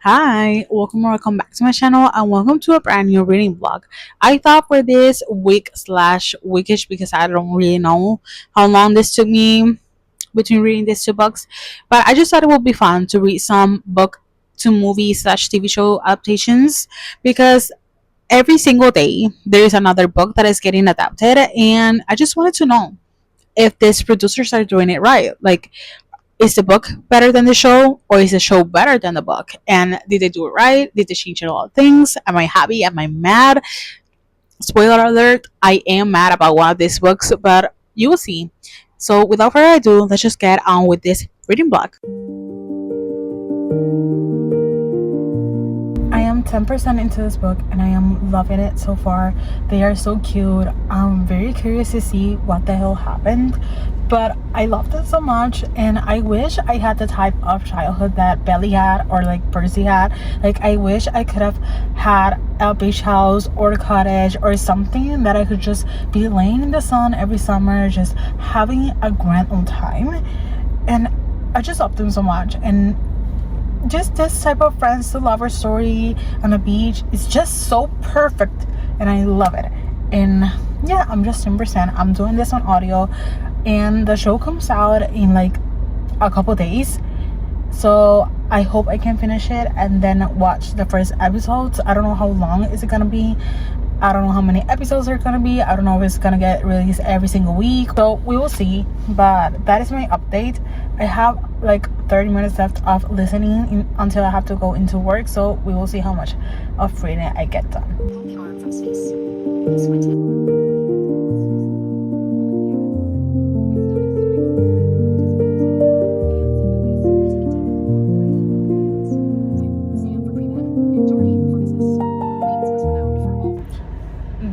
Hi, welcome back to my channel and welcome to a brand new reading vlog. I thought for this week slash weekish because I don't really know how long this took me between reading these two books, but I just thought it would be fun to read some book to movie slash TV show adaptations because every single day there is another book that is getting adapted, and I just wanted to know if these producers are doing it right. Like, is the book better than the show, or is the show better than the book? And did they do it right? Did they change a lot of things? Am I happy? Am I mad? Spoiler alert, I am mad about one of these books, but you will see. So without further ado, let's just get on with this reading block. I am 10% into this book and I am loving it so far. They are so cute. I'm very curious to see what the hell happened, but I loved it so much, and I wish I had the type of childhood that Belly had, or like Percy had. Like, I wish I could have had a beach house or a cottage or something that I could just be laying in the sun every summer, just having a grand old time. And I just love them so much. And just this type of friends to lover story on the beach is just so perfect, and I love it. And yeah, I'm just 10%. I'm doing this on audio, and the show comes out in like a couple days, so I hope I can finish it and then watch the first episodes. I don't know how long is it gonna be. I don't know how many episodes are gonna be. I don't know if it's gonna get released every single week. So we will see. But that is my update. I have like 30 minutes left of listening until I have to go into work. So we will see how much of reading I get done.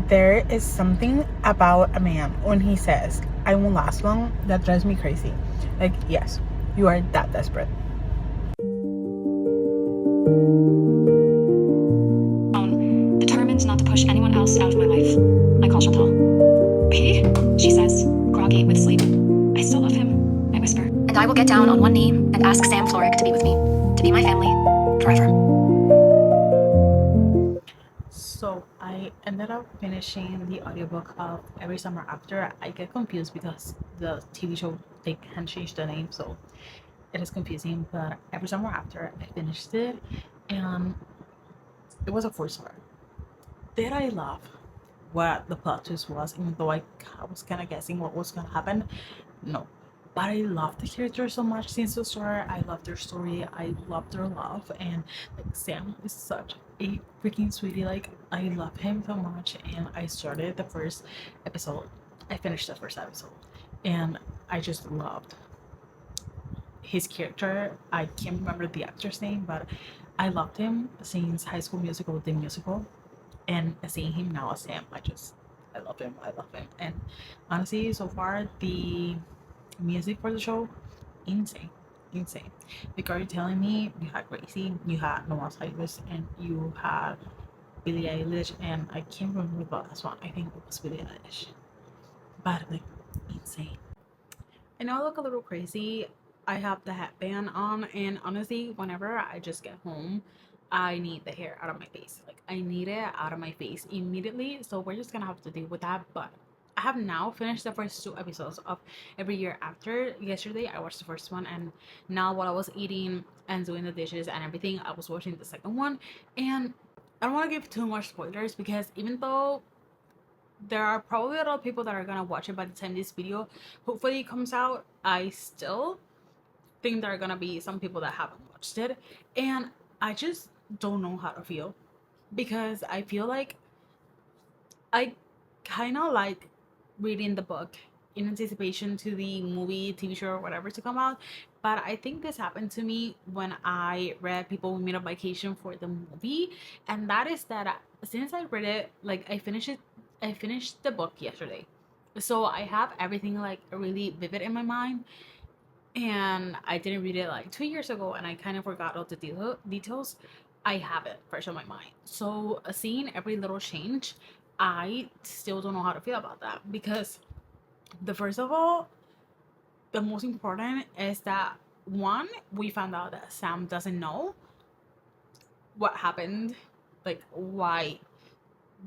There is something about a man when he says, "I won't last long," that drives me crazy. Like, yes, you are that desperate. Determined not to push anyone else out of my life. I call Chantal. He? She says, groggy with sleep. I still love him, I whisper. And I will get down on one knee and ask Sam Floric to be with me, to be my family, forever. So I ended up finishing the audiobook of Every Summer After. I get confused because the TV show, they can change the name, so it is confusing. But Every Summer After, I finished it, and it was a 4 star. Did I love what the plot twist was, even though I was kind of guessing what was gonna happen? No. But I love the characters so much since the start. I love their story. I love their love, and like, Sam is such a freaking sweetie. Like, I love him so much, and I started the first episode. I finished the first episode, and I just loved his character. I can't remember the actor's name, but I loved him since High School Musical, the musical, and seeing him now as Sam, I love him. I love him. And honestly, so far the music for the show, insane, insane. Like, are you telling me you had Gracie, you had Noah Cyrus, and you had Billie Eilish, and I can't remember the last one. I think it was Billie Eilish, but like, insane. I know I look a little crazy. I have the headband on, and honestly, whenever I just get home, I need the hair out of my face. Like, I need it out of my face immediately. So we're just gonna have to deal with that. But I have now finished the first two episodes of Every Year After. Yesterday, I watched the first one, and now while I was eating and doing the dishes and everything, I was watching the second one. And I don't want to give too much spoilers because even though there are probably a lot of people that are gonna watch it by the time this video hopefully comes out, I still think there are gonna be some people that haven't watched it, and I just don't know how to feel, because I feel like I kind of like reading the book in anticipation to the movie, TV show, or whatever to come out. But I think this happened to me when I read People We Meet on Vacation for the movie, and that is that since I read it, like, I finished the book yesterday, so I have everything like really vivid in my mind. And I didn't read it like 2 years ago, and I kind of forgot all the details. I have it fresh on my mind. So seeing every little change, I still don't know how to feel about that, because the first of all, the most important is that, one, we found out that Sam doesn't know, what happened, like why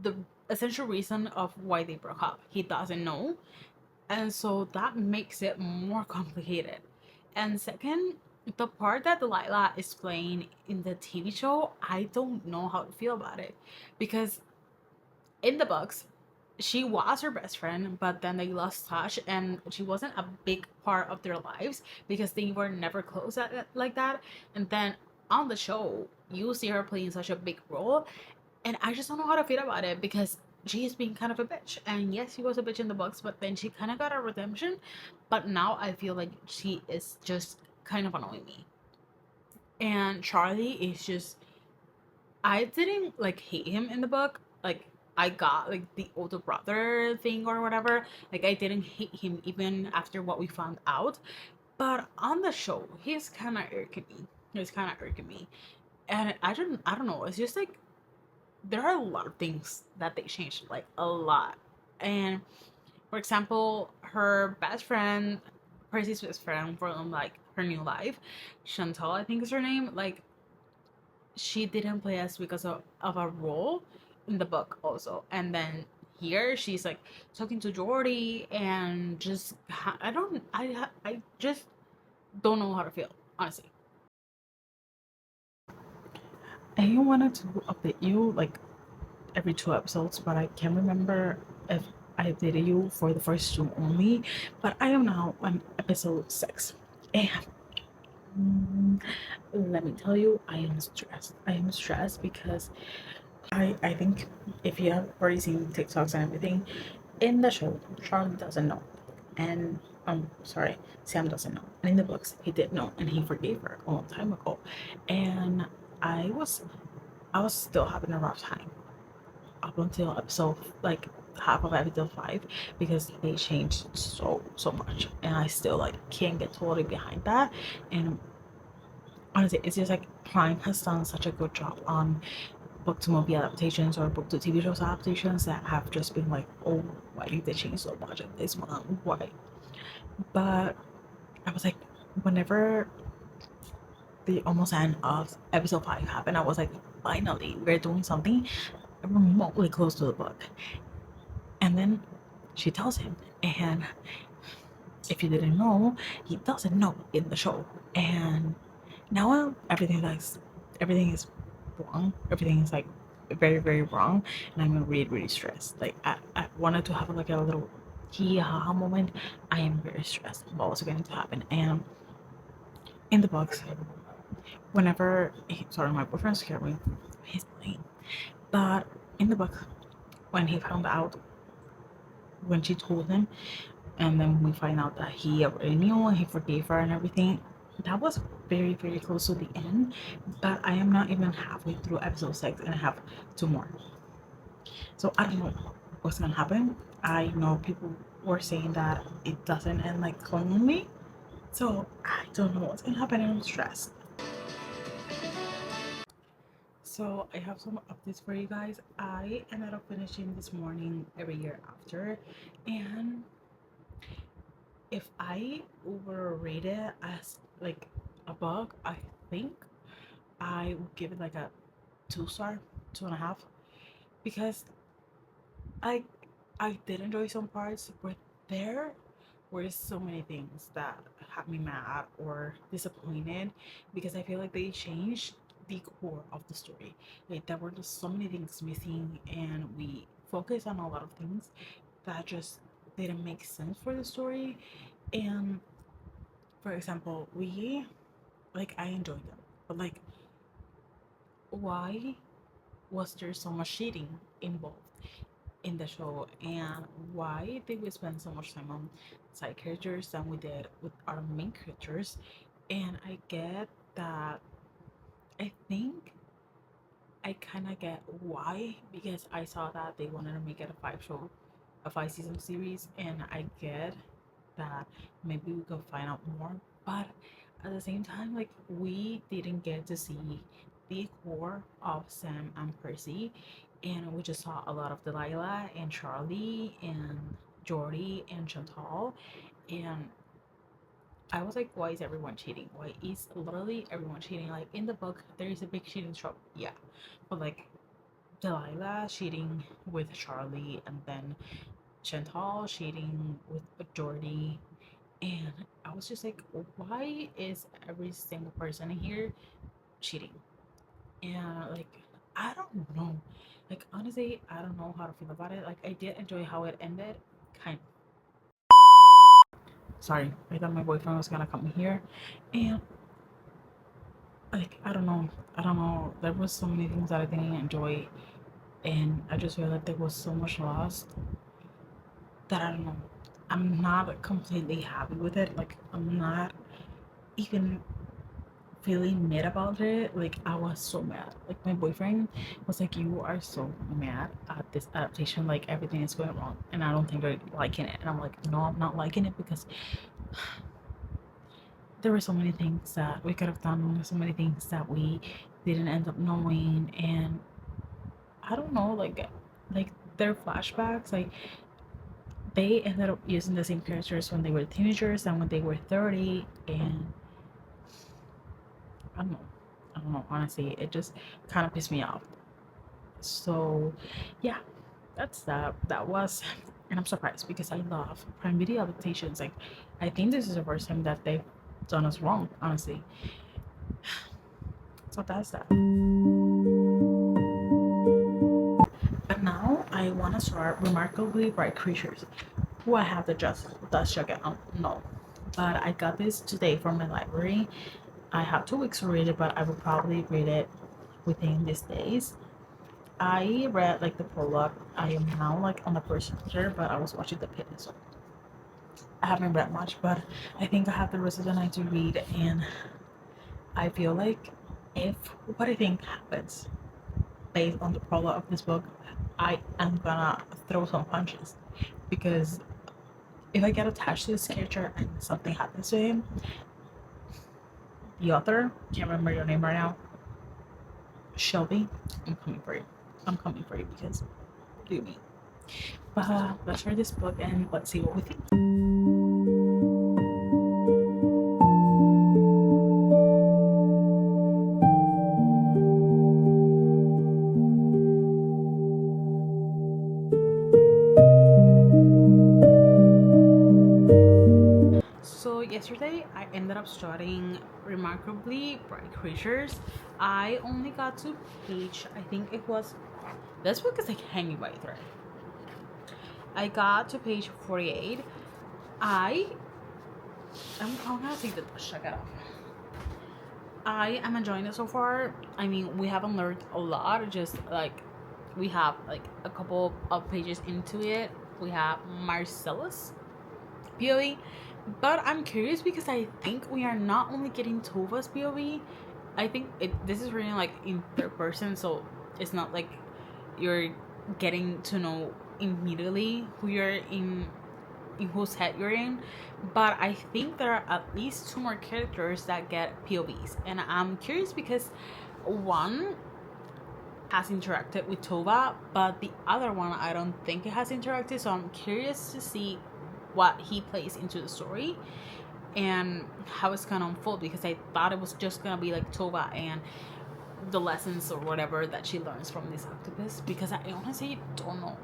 the essential reason of why they broke up. He doesn't know. And so that makes it more complicated. And second, the part that Delilah is playing in the TV show, I don't know how to feel about it. Because in the books, she was her best friend, but then they lost touch, and she wasn't a big part of their lives because they were never close like that. And then on the show, you see her playing such a big role, and I just don't know how to feel about it because she's being kind of a bitch. And yes, she was a bitch in the books, but then she kind of got a redemption. But now I feel like she is just kind of annoying me. And Charlie is just, I didn't like hate him in the book. Like I got like the older brother thing or whatever. Like I didn't hate him even after what we found out. But on the show, he's kind of irking me. He's kind of irking me, and I don't know. It's just like there are a lot of things that they changed, like a lot. And for example, her best friend, Percy's best friend from like her new life, Chantal, I think is her name. Like she didn't play as because of a role in the book also, and then here she's like talking to Jordy and just I just don't know how to feel honestly. I wanted to update you like every 2 episodes, but I can't remember if I updated you for the first two only. But I am now on episode 6. And let me tell you, I am stressed. I am stressed because I think if you have already seen TikToks and everything, in the show, Charlie doesn't know. And sorry, Sam doesn't know. And in the books, he did know and he forgave her a long time ago. And I was I was still having a rough time up until episode like half of episode 5 because they changed so much, and I still like can't get totally behind that. And honestly, it's just like Prime has done such a good job on book to movie adaptations or book to TV shows adaptations that have just been like, oh, why did they change so much of this one? Why? But I was like, whenever the almost end of episode 5 happened, I was like, finally, we're doing something remotely close to the book. And then she tells him, and if you didn't know, he doesn't know in the show. And now everything is wrong. Everything is like very wrong, and I'm really stressed. Like I wanted to have like a little key aha moment. I am very stressed about what's going to happen. And in the books, sorry, my boyfriend's scared me. He's playing, but in the book, when he found out, when she told him, and then we find out that he already knew and he forgave her and everything. That was very close to the end, but I am not even halfway through episode 6 and I have 2 more. So I don't know what's gonna happen. I know people were saying that it doesn't end like cleanly, so I don't know what's gonna happen and I'm stressed. So I have some updates for you guys. I ended up finishing this morning every year after, and if I were rate it as like a bug, I think I would give it like a 2 star, 2.5, because I I did enjoy some parts, but there were so many things that had me mad or disappointed because I feel like they changed the core of the story. Like there were just so many things missing, and we focused on a lot of things that just didn't make sense for the story. And for example, we like I enjoyed them, but like why was there so much cheating involved in the show, and why did we spend so much time on side characters than we did with our main characters? And I get that. I think I kind of get why, because I saw that they wanted to make it a 5 season series, and I get that maybe we could find out more, but at the same time, like we didn't get to see the core of Sam and Percy, and we just saw a lot of Delilah and Charlie and Jordy and Chantal. And I was like, why is everyone cheating? Why is literally everyone cheating? Like in the book, there is a big cheating trope, yeah, but like Delilah cheating with Charlie, and then Chantal cheating with Jordy, and I was just like, why is every single person here cheating? And like, I don't know. Like honestly, I don't know how to feel about it. Like I did enjoy how it ended, kind of. Sorry, I thought my boyfriend was gonna come here, and like I don't know. There was so many things that I didn't enjoy, and I just feel like there was so much lost that I don't know. I'm not completely happy with it. Like I'm not even feeling mad about it. Like I was so mad. Like my boyfriend was like, "You are so mad at this adaptation. Like everything is going wrong, and I don't think you're liking it." And I'm like, "No, I'm not liking it because there were so many things that we could have done. So many things that we didn't end up knowing, and I don't know. Like their flashbacks, like." They ended up using the same characters when they were teenagers and when they were 30, and I don't know. I don't know. Honestly, it just kind of pissed me off. So, yeah, that's that. That was, and I'm surprised because I love Prime Video adaptations. Like, I think this is the first time that they've done us wrong, honestly. So that's that. But now I want to start Remarkably Bright Creatures. Who I have to just check it out. No, but I got this today from my library. I have 2 weeks to read it, but I will probably read it within these days. I read like the prologue. I am now like on the first chapter, but I was watching the pit, so I haven't read much. But I think I have the rest of the night to read, and I feel like if what I think happens based on the prologue of this book, I am gonna throw some punches because if I get attached to this character and something happens to him, the author, can't remember your name right now, Shelby, I'm coming for you. I'm coming for you because do me. But let's read this book and let's see what we think. So yesterday I ended up starting Remarkably Bright Creatures. I only got to page, I think it was, this book is like hanging by a thread. I got to page 48. I'm gonna take the check it off. I am enjoying it so far. I mean, we haven't learned a lot, just like we have like a couple of pages into it. We have Marcellus POV, but I'm curious because I think we are not only getting Tova's POV. I think this is written like in third person, so it's not like you're getting to know immediately who you're in whose head you're in. But I think there are at least 2 more characters that get POVs, and I'm curious because one has interacted with Tova, but the other one I don't think it has interacted. So I'm curious to see what he plays into the story and how it's gonna unfold, because I thought it was just gonna be like Tova and the lessons or whatever that she learns from this octopus, because I honestly don't know.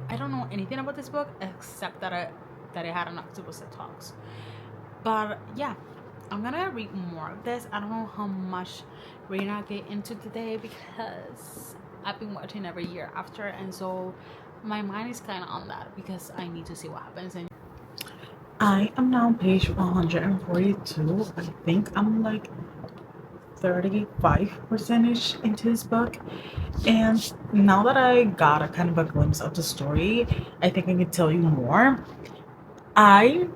I don't know anything about this book except that it had an octopus that talks. But yeah, I'm gonna read more of this. I don't know how much reading I get into today because I've been watching every year after, and so my mind is kind of on that because I need to see what happens. And I am now on page 142. I think I'm like 35% into this book, and now that I got a kind of a glimpse of the story, I think I can tell you more. I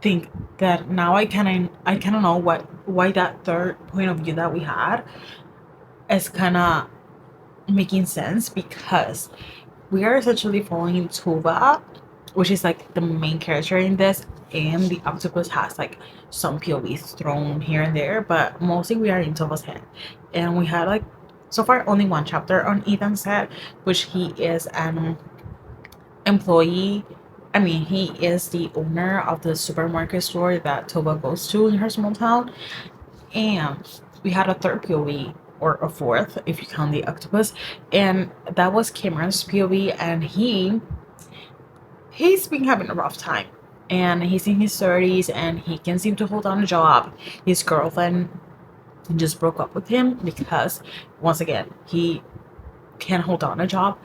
think that now I kind of know why that third point of view that we had is kind of making sense, because we are essentially following Tova, which is like the main character in this, and the octopus has like some POVs thrown here and there, but mostly we are in Tova's head. And we had like so far only 1 chapter on Ethan's head, which he is an employee I mean, he is the owner of the supermarket store that Toba goes to in her small town. And we had a third POV, or a fourth if you count the octopus, and that was Cameron's POV. And he's been having a rough time, and he's in his 30s and he can't seem to hold on a job. His girlfriend just broke up with him because, once again, he can't hold on a job.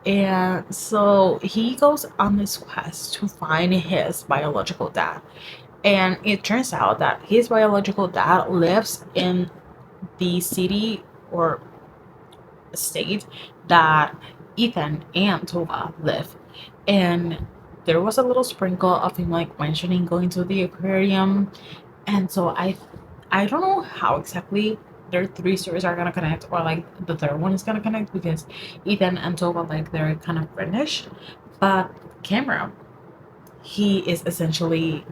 And so he goes on this quest to find his biological dad. And it turns out that his biological dad lives in the city or state that Ethan and Tova live. And there was a little sprinkle of him like mentioning going to the aquarium. And so I don't know how exactly their three stories are gonna connect, or like the third one is gonna connect, because Ethan and Tova, like, they're kind of friendish. But Cameron, he is essentially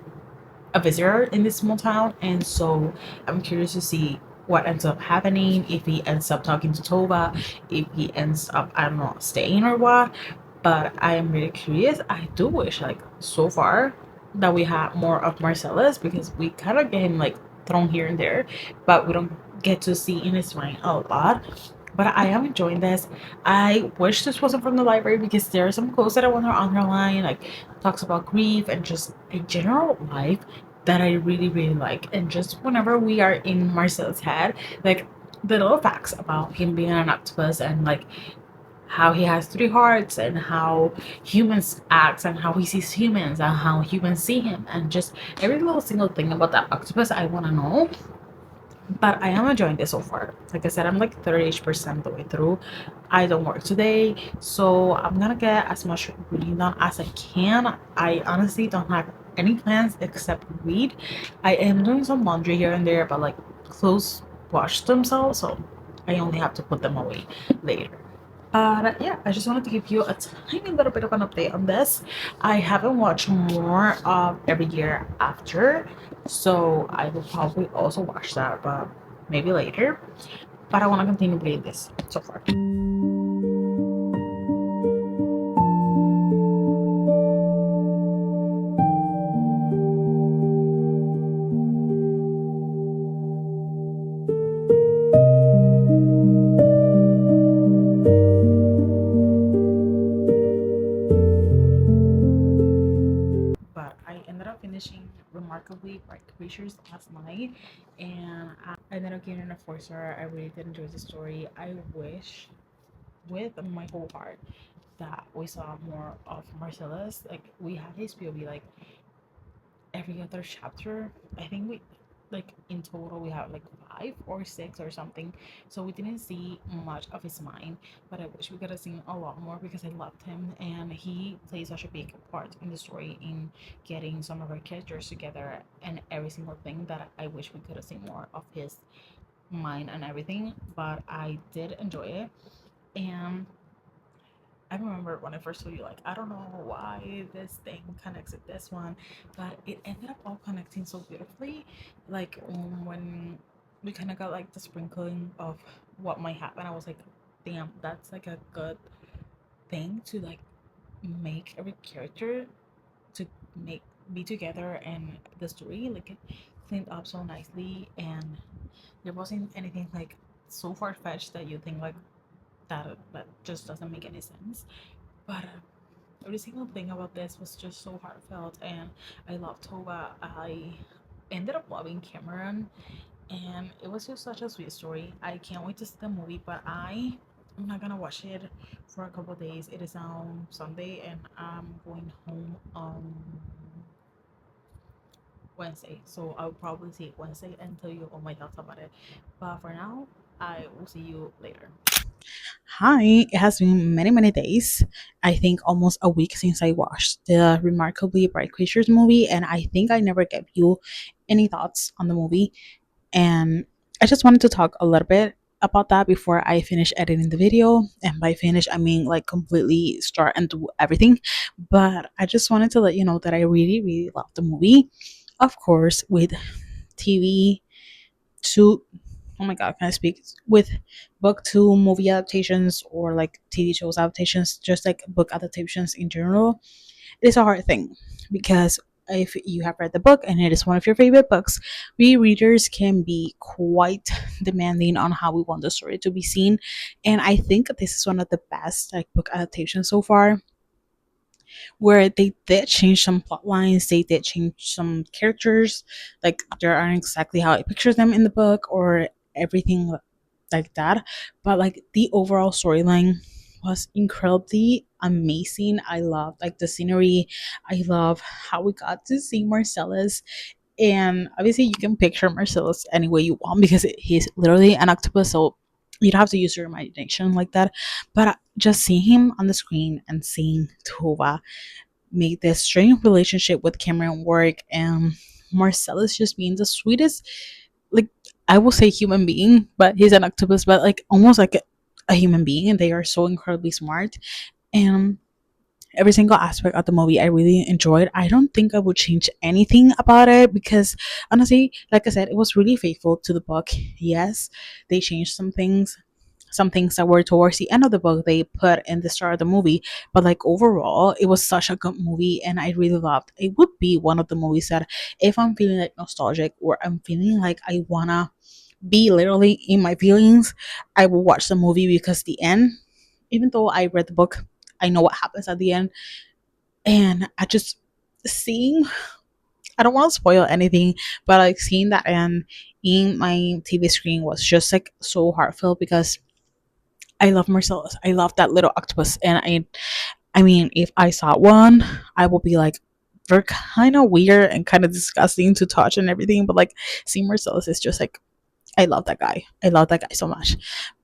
a visitor in this small town, and so I'm curious to see what ends up happening, if he ends up talking to Tova, if he ends up, I don't know, staying or what. But I am really curious. I do wish, like, so far that we had more of Marcellus, because we kind of get him like thrown here and there, but we don't get to see in his mind a lot. But I am enjoying this. I wish this wasn't from the library, because there are some quotes that I want to underline, like talks about grief and just a general life that I really, really like. And just whenever we are in Marcel's head, like the little facts about him being an octopus, and like how he has three hearts, and how humans act, and how he sees humans, and how humans see him, and just every little single thing about that octopus I want to know. But I am enjoying this so far. Like I said, I'm like 30% the way through. I don't work today, so I'm gonna get as much reading done as I can. I honestly don't have any plans except read. I am doing some laundry here and there, but like clothes wash themselves, so I only have to put them away later. But yeah, I just wanted to give you a tiny little bit of an update on this. I haven't watched more of Every Year After, so I will probably also watch that, but maybe later. But I want to continue playing this so far. But I ended up finishing Remarkably Bright Creatures last night, and I ended up giving it a 4 star. I really did enjoy the story. I wish with my whole heart that we saw more of Marcellus. Like, we had his POV like every other chapter. I think we, like, in total we have like 5 or 6 or something, so we didn't see much of his mind. But I wish we could have seen a lot more, because I loved him, and he plays such a big part in the story, in getting some of our characters together and every single thing, that I wish we could have seen more of his mind and everything. But I did enjoy it. And I remember when I first told you, like, I don't know why this thing connects with this one, but it ended up all connecting so beautifully. Like, when we kind of got like the sprinkling of what might happen, I was like, damn, that's like a good thing to like make every character to make be together, and the story like it cleaned up so nicely, and there wasn't anything like so far fetched that you think like that just doesn't make any sense. But every single thing about this was just so heartfelt, and I love Tova. I ended up loving Cameron, and it was just such a sweet story. I can't wait to see the movie, but I'm not gonna watch it for a couple of days. It is on Sunday, and I'm going home on Wednesday, so I'll probably see it Wednesday and tell you all my thoughts about it. But for now, I will see you later. Hi, it has been many, many days. I think almost a week since I watched the Remarkably Bright Creatures movie, and I think I never gave you any thoughts on the movie. And I just wanted to talk a little bit about that before I finish editing the video. And by finish, I mean like completely start and do everything. But I just wanted to let you know that I really, really love the movie. Of course, with TV to, oh my god, can I speak? With book to movie adaptations, or like TV shows adaptations, just like book adaptations in general, it is a hard thing because if you have read the book and it is one of your favorite books, we readers can be quite demanding on how we want the story to be seen. And I think this is one of the best like book adaptations so far, where they did change some plot lines, they did change some characters, like they aren't exactly how I picture them in the book or everything like that. But like the overall storyline was incredibly amazing. I love like the scenery. I love how we got to see Marcellus. And obviously, you can picture Marcellus any way you want because he's literally an octopus. So you'd have to use your imagination like that. But just seeing him on the screen and seeing Tova make this strange relationship with Cameron work, and Marcellus just being the sweetest, like I will say human being, but he's an octopus, but like almost like a human being, and they are so incredibly smart. And every single aspect of the movie I really enjoyed. I don't think I would change anything about it because honestly, like I said, it was really faithful to the book. Yes, they changed some things that were towards the end of the book they put in the start of the movie, but like overall it was such a good movie and I really loved it. Would be one of the movies that if I'm feeling like nostalgic or I'm feeling like I wanna be literally in my feelings, I will watch the movie because the end, even though I read the book, I know what happens at the end. And I just seeing, I don't want to spoil anything, but like seeing that end in my TV screen was just like so heartfelt because I love Marcellus. I love that little octopus. And I mean, if I saw one, I will be like, they're kind of weird and kind of disgusting to touch and everything. But like, seeing Marcellus is just like, I love that guy. I love that guy so much.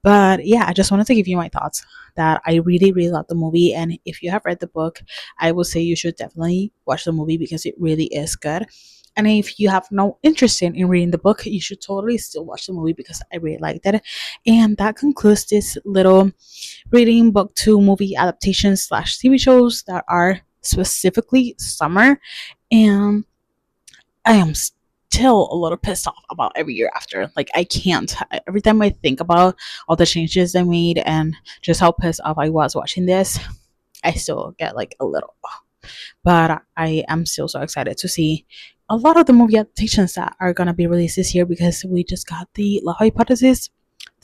But yeah, I just wanted to give you my thoughts that I really, really love the movie. And if you have read the book, I would say you should definitely watch the movie because it really is good. And if you have no interest in reading the book, you should totally still watch the movie because I really liked it. And that concludes this little reading book to movie adaptations slash TV shows that are specifically summer. And I am still a little pissed off about every year after. Like, I can't. Every time I think about all the changes they made and just how pissed off I was watching this, I still get like a little. But I am still so excited to see a lot of the movie adaptations that are gonna be released this year because we just got the La Hypothesis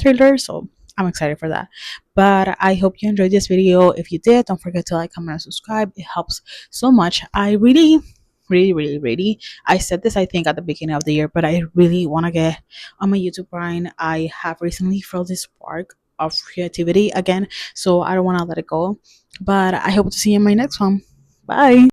trailer, so I'm excited for that. But I hope you enjoyed this video. If you did, don't forget to like, comment, and subscribe. It helps so much. I really, really, really, really, I said this I think at the beginning of the year, but I really want to get on my YouTube grind. I have recently felt this spark of creativity again, so I don't want to let it go. But I hope to see you in my next one. Bye.